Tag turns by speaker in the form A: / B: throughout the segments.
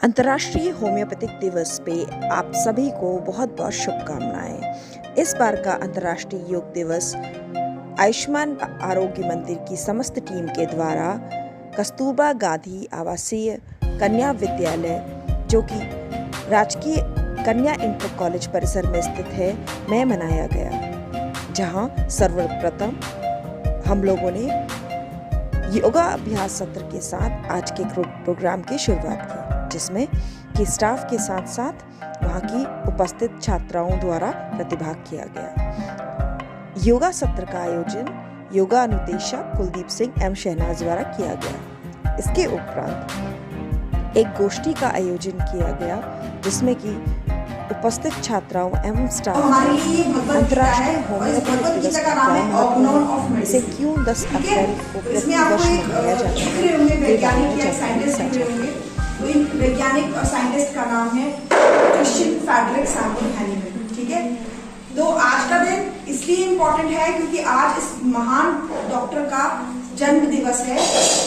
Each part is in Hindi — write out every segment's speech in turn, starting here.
A: अंतर्राष्ट्रीय होम्योपैथिक दिवस पे आप सभी को बहुत बहुत शुभकामनाएं। इस बार का अंतर्राष्ट्रीय योग दिवस आयुष्मान आरोग्य मंदिर की समस्त टीम के द्वारा कस्तूरबा गांधी आवासीय कन्या विद्यालय जो कि राजकीय कन्या इंटर कॉलेज परिसर में स्थित है में मनाया गया, जहां सर्वप्रथम हम लोगों ने योगा अभ्यास सत्र के साथ आज के प्रोग्राम की शुरुआत की, जिसमें कि स्टाफ के साथ साथ वहाँ की उपस्थित छात्राओं द्वारा प्रतिभाग किया गया। योगा सत्र का आयोजन योगा अनुदेशक कुलदीप सिंह एम शहनाज द्वारा किया गया। इसके उपरांत एक गोष्ठी का आयोजन किया गया, जिसमें कि उपस्थित छात्राओं एवं स्टाफ अंतर्राष्ट्रीय होम्योपैथिक दिवस का महत्व, इसे क्यों 10 अप्रैल को प्रति वर्ष मनाया जाता है,
B: तो इन वैज्ञानिक और साइंटिस्ट का नाम है क्रिश्चियन फ्रेडरिक सैमुअल हैनीमैन। ठीक है, तो आज का दिन इसलिए इम्पोर्टेंट है क्योंकि आज इस महान डॉक्टर का जन्म दिवस है,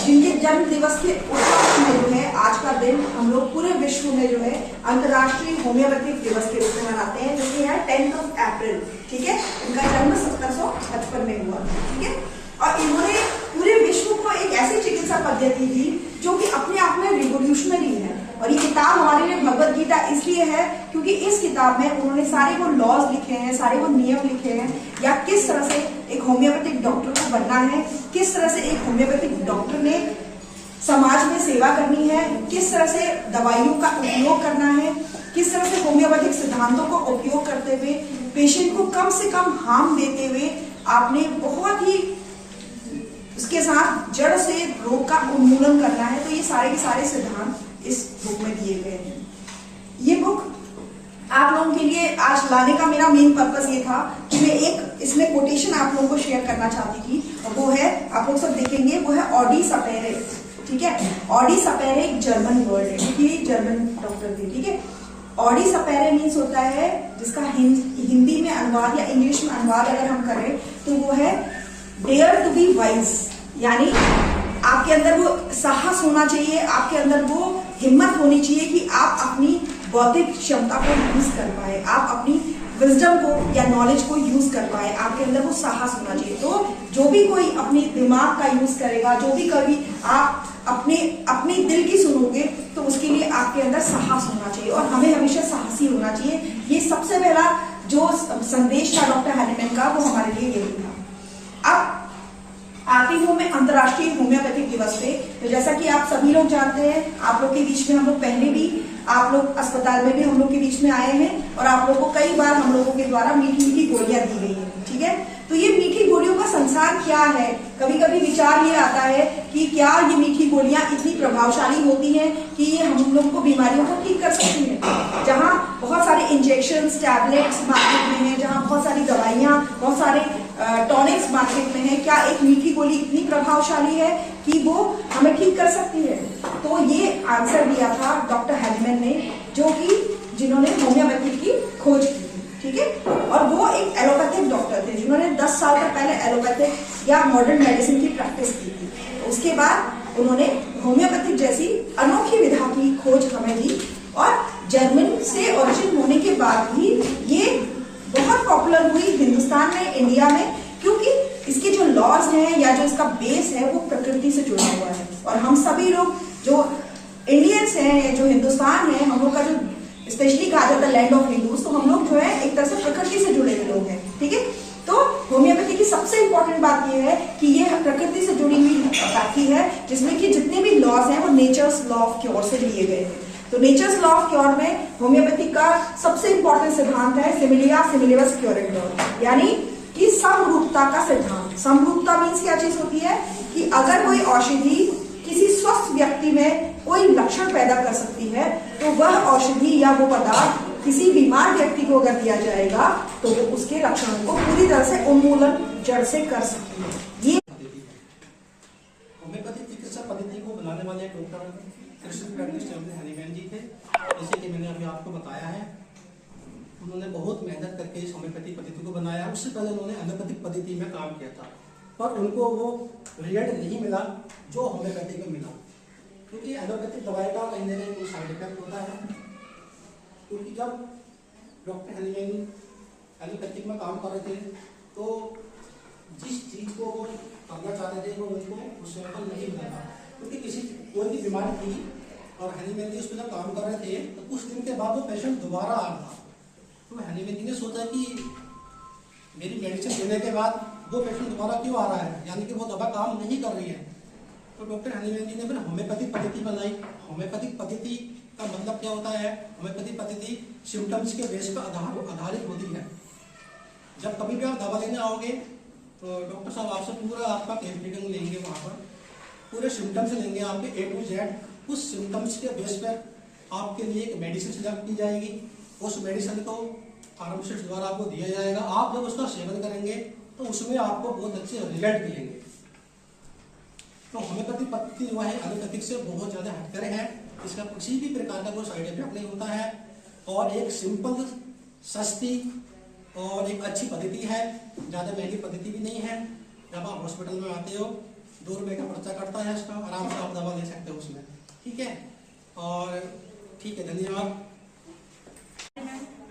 B: जिनके जन्म दिवस के उपलक्ष्य में जो है आज का दिन हम लोग पूरे विश्व में जो है अंतर्राष्ट्रीय होम्योपैथिक दिवस के रूप में मनाते हैं, जो कि है 10 अप्रैल। ठीक है, इनका जन्म 1755 में हुआ। ठीक है, और इन्होंने पूरे विश्व को एक ऐसी चिकित्सा पद्धति दी जो कि अपने आप में रिवोल्यूशनरी है। और ये किताब हमारे लिए भगवत गीता इसलिए है क्योंकि इस किताब में उन्होंने सारे वो लॉज लिखे हैं, सारे वो नियम लिखे हैं, या किस तरह से एक होम्योपैथिक डॉक्टर को बनना है, किस तरह से एक होम्योपैथिक डॉक्टर ने समाज में सेवा करनी है, किस तरह से दवाइयों का उपयोग करना है, किस तरह से होम्योपैथिक सिद्धांतों को उपयोग करते हुए पेशेंट को कम से कम हार्म देते हुए आपने बहुत ही उसके साथ जड़ से रोग का उन्मूलन करना है। तो ये सारे के सारे सिद्धांत इस बुक में दिए गए हैं। ये बुक आप लोगों के लिए आज लाने का मेरा मेन पर्पस ये था कि मैं एक इसमें कोटेशन आप लोगों को शेयर करना चाहती थी, और वो है, आप लोग सब देखेंगे, वो है ऑडी सपेरे। ठीक है, ऑडी सपेरे एक जर्मन वर्ड है, क्योंकि जर्मन डॉक्टर थे। ठीक है, ऑडी सपेरे मीन्स होता है, जिसका हिंदी में अनुवाद या इंग्लिश में अनुवाद अगर हम करें तो वो है डेयर टू बी वाइज, यानी आपके अंदर वो साहस होना चाहिए, आपके अंदर वो हिम्मत होनी चाहिए कि आप अपनी बौद्धिक क्षमता को यूज कर पाए, आप अपनी विजडम को या नॉलेज को यूज कर पाए, आपके अंदर वो साहस होना चाहिए। तो जो भी कोई अपने दिमाग का यूज करेगा, जो भी कभी आप अपने दिल की सुनोगे, तो उसके लिए आपके अंदर साहस होना चाहिए, और हमें हमेशा साहसी होना चाहिए। ये सबसे पहला जो संदेश था डॉक्टर हैनीमैन का, वो हमारे लिए यही था। अब आती हूँ मैं अंतर्राष्ट्रीय होम्योपैथिक दिवस पे। तो जैसा कि आप सभी लोग जानते हैं, आप लोग के बीच में हम लोग पहले भी, आप लोग अस्पताल में भी हम लोग के बीच में आए हैं, और आप लोग को कई बार हम लोगों के द्वारा मीठी मीठी गोलियां दी गई है। ठीक है, तो ये मीठी गोलियों का संसार क्या है? कभी कभी विचार ये आता है कि क्या ये मीठी गोलियां इतनी प्रभावशाली होती हैं कि ये हम लोग को बीमारियों को ठीक कर सकती हैं? जहाँ बहुत सारे इंजेक्शन टैबलेट्स मार्केट में है, जहाँ बहुत सारी दवाइयाँ, बहुत सारे टॉनिक्स मार्केट में है, क्या एक मीठी गोली इतनी प्रभावशाली है कि वो हमें ठीक कर सकती है? तो ये आंसर दिया था डॉक्टर हैनीमैन ने, जो कि जिन्होंने होम्योपैथी की खोज की। ठीक है, और वो एक एलोपैथिक डॉक्टर थे जिन्होंने 10 साल तक पहले एलोपैथिक या मॉडर्न मेडिसिन की प्रैक्टिस की थी। उसके बाद उन्होंने होम्योपैथिक जैसी अनोखी विधा की खोज हमें दी, और जर्मन से ओरिजिन होने के बाद भी ये बहुत पॉपुलर हुई हिंदुस्तान में, इंडिया में, क्योंकि इसके जो लॉज हैं या जो इसका बेस है वो प्रकृति से जुड़ा हुआ है। और हम सभी लोग जो इंडियंस हैं, जो हिंदुस्तान है, हम लोग का जो स्पेशली कहा जाता है लैंड ऑफ हिंदूज, तो हम लोग जो है एक तरह से प्रकृति से जुड़े हुए लोग हैं। ठीक है, तो होम्योपैथी की सबसे इंपॉर्टेंट बात यह है कि ये प्रकृति से जुड़ी हुई पैथी है, जिसमें कि जितने भी लॉज हैं वो नेचर्स लॉ ऑफ क्योर से लिए गए हैं। तो नेचर्स लॉ ऑफ क्योर में होम्योपैथी का सबसे इंपॉर्टेंट सिद्धांत है सिमिलिया सिमिलिबस क्योरेंडोर, यानी कि समरूपता का सिद्धांत। समरूपता मीन्स क्या चीज होती है कि अगर कोई औषधि किसी स्वस्थ व्यक्ति में कोई लक्षण पैदा कर सकती है, तो वह औषधि या वो पदार्थ किसी बीमार व्यक्ति को अगर दिया जाएगा तो वो उसके लक्षणों को पूरी तरह से उन्मूलन जड़ से कर सकती है। ये
C: होम्योपैथिक चिकित्सा पद्धति को बनाने वाले डॉक्टर क्रिश्चियन फ्रेडरिक हैनीमैन जी थे। जैसे कि मैंने अभी आपको बताया है, उन्होंने बहुत मेहनत करके इस होम्योपैथिक पद्धति को बनाया। उससे पहले उन्होंने एलोपैथिक पद्धति में काम किया था, पर उनको वो रिजल्ट नहीं मिला जो होम्योपैथी में मिला, क्योंकि एलोपैथिक दवाई का कहीं ना कहीं कोई साइड इफेक्ट होता क्योंकि जब डॉक्टर हनीमैन एलोपैथिक में काम कर रहे थे तो जिस चीज़ को वो करना चाहते थे वो उनको वो सैंपल नहीं मिला था, क्योंकि किसी कोई भी बीमारी थी और हनीमैन जी उस पर जब काम कर रहे थे तो कुछ दिन के बाद वो पेशेंट दोबारा आ रहा था। तो हनीमैन जी ने सोचा कि मेरी मेडिसिन देने के बाद वो पेशेंट दोबारा क्यों आ रहा है, यानी कि वो दवा काम नहीं कर रही है। तो डॉक्टर हनीमैन जी ने फिर होम्योपैथिक पद्धति बनाई। होम्योपैथिक पद्धति का मतलब क्या होता है? होम्योपैथिक पद्धति सिम्टम्स के बेस पर आधारित होती है। जब कभी भी आप दवा लेने आओगे तो डॉक्टर साहब आपसे पूरा आपका केस रीडिंग लेंगे, वहाँ पर पूरे सिम्टम्स लेंगे आपके A to Z। उस सिम्टम्स के बेस पर आपके लिए एक मेडिसिन सिलेक्ट की जाएगी। उस मेडिसिन को फार्मासिस्ट द्वारा आपको दिया जाएगा। आप जब उसका सेवन करेंगे तो उसमें आपको बहुत अच्छे रिजल्ट मिलेंगे। तो होम्योपैथिक पद्धति जो है एलोपैथिक से बहुत ज़्यादा हटकर है। इसका किसी भी प्रकार का कोई साइड इफेक्ट नहीं होता है और एक सिंपल, सस्ती और एक अच्छी पद्धति है। ज़्यादा महंगी पद्धति भी नहीं है। जब आप हॉस्पिटल में आते हो 2 रुपये का पर्चा कटता है, इसका आराम से आप दवा ले सकते हो उसमें। ठीक है, और ठीक है, धन्यवाद।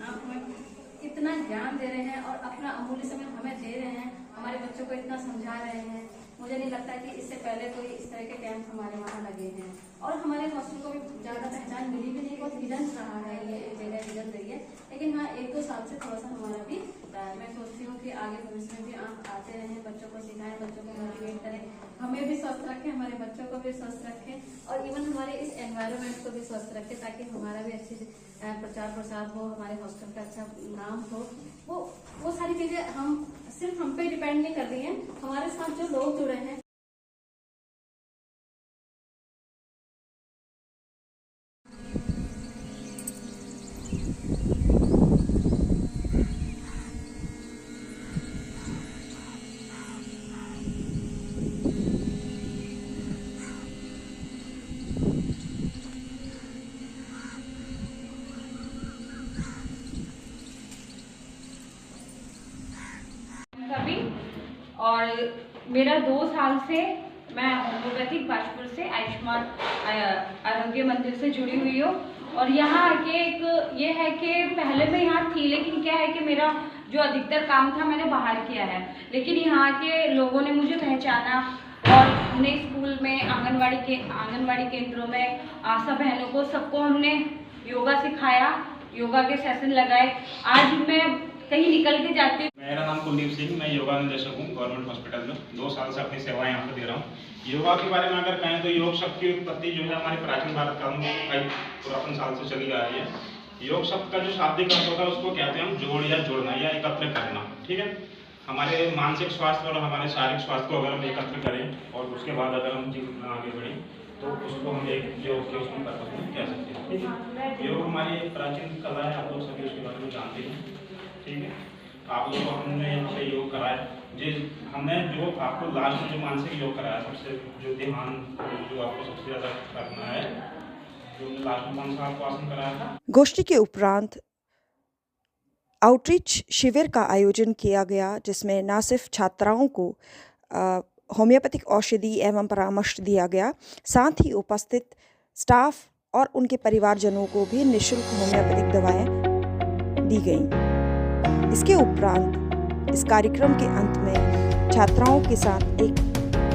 D: आप हमें इतना ज्ञान दे रहे हैं और अपना अमूल्य समय हमें दे रहे हैं, हमारे बच्चों को इतना समझा रहे हैं। मुझे नहीं लगता कि इससे पहले कोई इस तरह के कैंप हमारे वहाँ लगे हैं और हमारे हॉस्टल को भी ज़्यादा पहचान मिली भी नहीं, बहुत हिडन रहा है, ये जगह हिडन रही है। लेकिन हाँ, 1-2 साल से थोड़ा सा हमारा भी मैं सोचती हूँ कि आगे भविष्य में भी आप आते रहें, बच्चों को सिखाएं, बच्चों को मोटिवेट करें, हमें भी स्वस्थ रखें, हमारे बच्चों को भी स्वस्थ रखें और इवन हमारे इस एनवायरनमेंट को भी स्वस्थ रखें, ताकि हमारा भी अच्छी प्रचार प्रसार हो, हमारे हॉस्टल का अच्छा नाम हो। वो सारी चीजें हम सिर्फ हम पे डिपेंड नहीं कर रही हैं, हमारे साथ जो लोग जुड़े हैं।
E: कभी और मेरा 2 साल से मैं होम्योपैथिक बाजपुर से आयुष्मान आरोग्य मंदिर से जुड़ी हुई हूँ और यहाँ आके एक ये है कि पहले मैं यहाँ थी, लेकिन क्या है कि मेरा जो अधिकतर काम था मैंने बाहर किया है, लेकिन यहाँ के लोगों ने मुझे पहचाना और हमने स्कूल में आंगनवाड़ी केंद्रों में आशा बहनों को सबको हमने योगा सिखाया, योगा के सेशन लगाए। आज मैं कहीं निकल के जाती हूँ।
F: मेरा नाम कुलदीप सिंह, मैं योगा निदेशक हूँ गवर्नमेंट हॉस्पिटल में। 2 साल से अपनी सेवाएं यहाँ पर दे रहा हूँ। योगा के बारे में अगर कहें तो योग शब्द की उत्पत्ति जो है हमारे प्राचीन भारत काल में कई पुरातन साल से चली आ रही है। योग शब्द का जो शाब्दिक अर्थ होता है उसको कहते हैं हम जोड़ या जोड़ना या एकत्र करना। ठीक है, हमारे मानसिक स्वास्थ्य और हमारे शारीरिक स्वास्थ्य को अगर हम एकत्र करें और उसके बाद अगर हम जीवन में आगे बढ़ें तो उसको हम एक योग के उसमें पर्पज में कह सकते हैं। ठीक है, योग हमारी एक प्राचीन कला है, आप लोग सभी उसके बारे में जानते हैं। ठीक है, आप लोगों को हमने यहाँ पे योग कराया, हमने जो आपको लास्ट में जो मानसिक योग कराया, सबसे जो ध्यान जो आपको सबसे ज़्यादा करना है, जो लास्ट में कौन सा आपको आसन कराया था।
A: गोष्ठी के उपरांत आउटरीच शिविर का आयोजन किया गया, जिसमें न सिर्फ छात्राओं को होम्योपैथिक औषधि एवं परामर्श दिया गया, साथ ही उपस्थित स्टाफ और उनके परिवारजनों को भी निःशुल्क होम्योपैथिक दवाएं दी गईं। इसके उपरांत इस कार्यक्रम के अंत में छात्राओं के साथ एक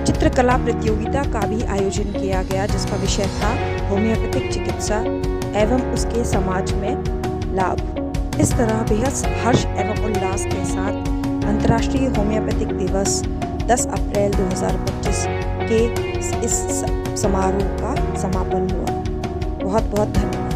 A: चित्रकला प्रतियोगिता का भी आयोजन किया गया, जिसका विषय था होम्योपैथिक चिकित्सा एवं उसके समाज में लाभ। इस तरह बेहद हर्ष एवं उल्लास के साथ अंतर्राष्ट्रीय होम्योपैथिक दिवस 10 अप्रैल 2025 के इस समारोह का समापन हुआ। बहुत बहुत धन्यवाद।